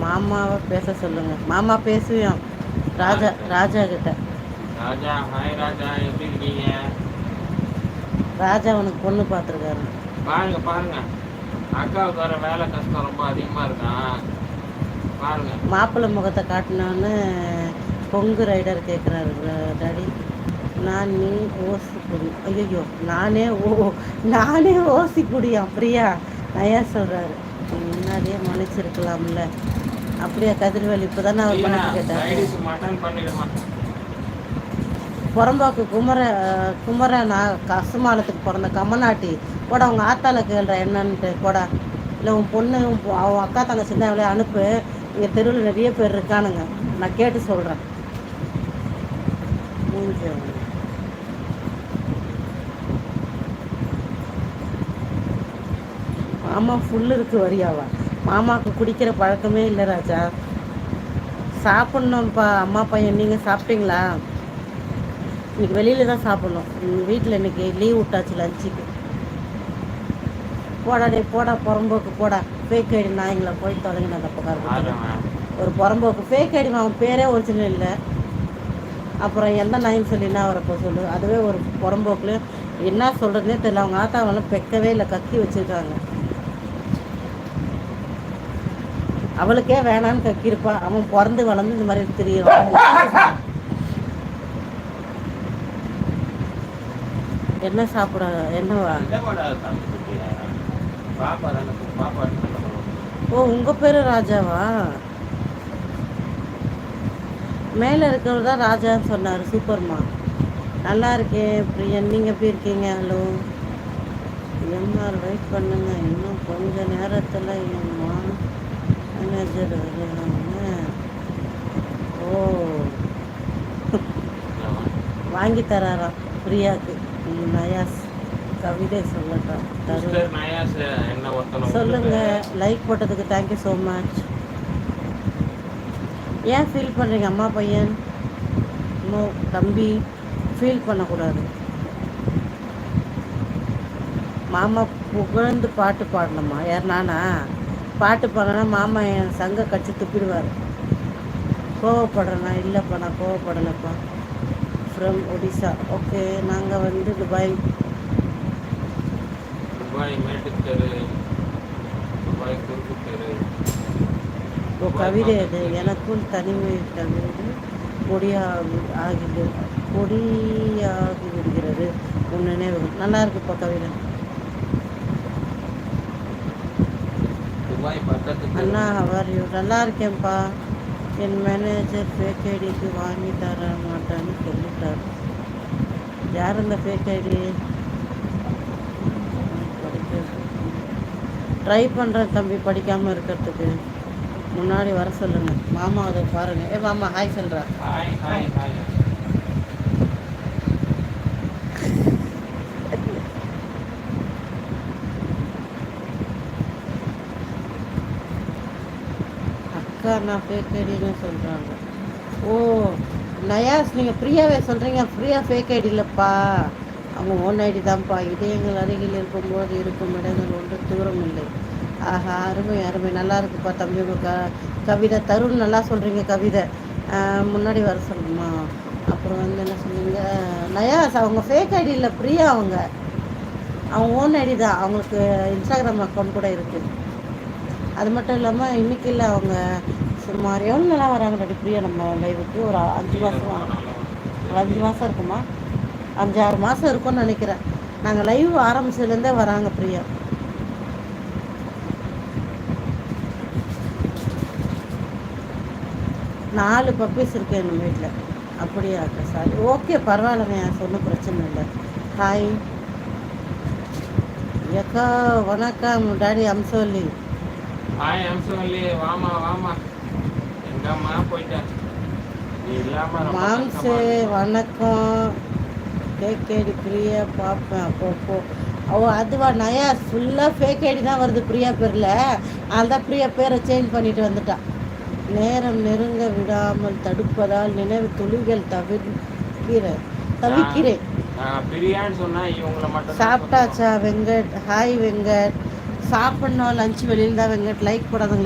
மாமாவை பேச சொல்லுங்க. மாமா பேசுவியோம் ராஜா யார்கிட்ட? ராஜா கிட்ட. ராஜா, ஹாய் ராஜா, எப்படி இருக்கீங்க? ராஜா உனக்கு பொண்ணு பார்த்துருக்காரு. பாருங்க பாருங்க, அக்காவுக்கு வர வேலை கஷ்டம் ரொம்ப அதிகமா இருக்கான். பாருங்க. மாப்பிள்ளை முகத்தை காட்டினான்னு பொங்கு ரைடர் கேட்குறாரு டாடி. நான் நீ ஓசி குடி. ஐயோ நானே ஓசி குடியா பிரியா நயா சொல்கிறாரு. முன்னாடியே மன்னிச்சிருக்கலாம்ல. அப்படியா கதிர்வேலி இப்போ தானே அவர் பிரியா, மன்னிப்பு கேட்டார். சைடிஸ் மட்டன் பண்ணிடுமா? புறம்போக்கு குமர நான் கசுமாலத்துக்கு பிறந்த கம்மநாட்டி போடா. அவங்க ஆத்தால கேள்ற என்னன்ட்டு போடா. இல்லை உன் பொண்ணு அவன் அக்கா தங்கச்சி தான் எவ்வளோ அனுப்பு. இங்கே தெருவில் நிறைய பேர் இருக்கானுங்க, நான் கேட்டு சொல்கிறேன். மூஞ்சி மாமா ஃபுல்லு இருக்குது வரியாவா. மாமாவுக்கு குடிக்கிற பழக்கமே இல்லை ராஜா. சாப்பிட்ணும்ப்பா. அம்மா பையன் நீங்கள் சாப்பிட்டீங்களா? இன்றைக்கி வெளியில் தான் சாப்பிட்ணும். வீட்டில் இன்றைக்கி லீவ் விட்டாச்சு லஞ்சுக்கு. போடா டே போடா புறம்போக்கு போடா. ஃபேக் ஐடி நாய்ங்களா போய் தொலைங்க. அந்த பக்கம் ஒரு புறம்போக்கு ஃபேக் ஐடி. அவன் பேரே ஒரிஜினல் இல்லை. அப்புறம் எந்த நாயின்னு சொல்லி என்ன வரப்போ சொல்லு. அதுவே ஒரு புறம்போக்குல என்ன சொல்கிறதுனே தெரியல. அவங்க ஆத்தாவெல்லாம் பெக்கவே இல்லை, கக்கி வச்சுருக்காங்க. அவளுக்கே வேணான்னு கக்கியிருப்பா. அவன் பிறந்து வளர்ந்து இந்த மாதிரி தெரியும். என்ன சாப்பிட என்னவா? ஓ உங்கள் பேர் ராஜாவா? மேலே இருக்கிறவர் தான் ராஜான்னு சொன்னார். சூப்பர்மா, நல்லா இருக்கேன் பிரியன். நீங்கள் எப்படி இருக்கீங்க? ஹலோ எம்ஆர், வெயிட் பண்ணுங்க. இன்னும் கொஞ்சம் நேரத்தில் எம்மா மேனேஜர் வருவாங்க. ஓ வாங்கி தராராம் பிரியாவுக்கு. நயாஸ் கவிதை சொல்லட்டான். சொல்லுங்க. லைக் போட்டதுக்கு தேங்க்யூ ஸோ மச். ஏன் ஃபீல் பண்ணுறீங்க அம்மா பையன்? இன்னும் தம்பி ஃபீல் பண்ணக்கூடாது. மாமா புகழ்ந்து பாட்டு பாடணுமா? யார் நானா? பாட்டு பாடினா மாமா என் சங்க கட்சி துப்பிடுவார். கோவப்படுறேண்ணா? இல்லைப்பா நான் கோவப்படலைப்பா. ஃப்ரம் ஒடிசா. ஓகே, நாங்கள் வந்து துபாய் மேட்டுத்தெரு, துபாய் குறுக்கு தெரு. ஓ கவிதை அது. எனக்குள் தனிமை கவிதை பொடியாகி விடுகிறது உன் நினைவு. நல்லா இருக்குப்பா கவிதை. அண்ணா ஹவர் யூ? நல்லா இருக்கேன்ப்பா. என் மேனேஜர் ஃபேக் ஐடிக்கு வாங்கி தர மாட்டான்னு சொல்லிட்டார். யார் இந்த ஃபேக் ஐடி? ட்ரை பண்ணுறேன் தம்பி படிக்காமல் இருக்கிறதுக்கு. முன்னாடி வர சொல்லுங்க. மாமா அதை பாருங்க. ஏ மாமா ஹாய் சொல்கிறா. அக்கா நான் ஃபேக் ஐடின்னு சொல்கிறாங்க. ஓ நயாஸ், நீங்கள் ஃப்ரீயாகவே சொல்கிறீங்க. ஃப்ரீயாக ஃபேக் ஐடி இல்லைப்பா, அவங்க ஓன் ஐடி தான்ப்பா. இதயங்கள் அருகில் இருக்கும்போது இருக்கும் இடங்கள் ஒன்று தூரம் இல்லை. ஆஹா, அருமை அருமை, நல்லா இருக்குப்பா தம்பி. உங்கள் கவிதை தருண் நல்லா சொல்கிறீங்க கவிதை. முன்னாடி வர சொல்லணுமா? அப்புறம் வந்து என்ன சொன்னீங்க? நயாஸ் அவங்க ஃபேக் ஐடி இல்லை, பிரியா அவங்க ஓன் ஐடி தான். அவங்களுக்கு இன்ஸ்டாகிராம் அக்கௌண்ட் கூட இருக்குது. அது மட்டும் இல்லாமல் இன்றைக்கி இல்லை, அவங்க சுமார் எவ்வளோ நல்லா வராங்க பிரியா நம்ம லைவுக்கு. ஒரு 5 மாதம் இருக்குமா? 5-6 மாதம் இருக்கும்னு நினைக்கிறேன். நாங்கள் லைவ் ஆரம்பிச்சதுலேருந்தே வராங்க பிரியா. நாலு பப்பீஸ் இருக்கு எங்கள் வீட்டில். அப்படியா சாரி, ஓகே பரவாயில்லைங்க, ஒன்றும் பிரச்சனை இல்லை. ஹாய் அக்கா, வணக்கம் டாடி. அம்சோல்லி. ஹாய் அம்சோல்லி, வாமா வாமா. எங்கம்மா போயிட்ட? மாம்சே வணக்கம். ஃபேக் ஐடி பிரியா பார்ப்பேன் அப்போ. ஓ அதுவா நயா? ஃபுல்லாக ஃபேக் ஐடி தான் வருது பிரியா பேரில். அதுதான் பிரியா பேரை சேஞ்ச் பண்ணிட்டு வந்துட்டான். நேரம் நெருங்க விடாமல் தடுப்பதால் நினைவு துளிகள் தவிர்க்கிறேன். சாப்பிட்டாச்சா வெங்கட்? ஹாய் வெங்கட். சாப்பிட்ணும் லஞ்ச் வெளியில் தான் வெங்கட். லைக் போடாதவங்க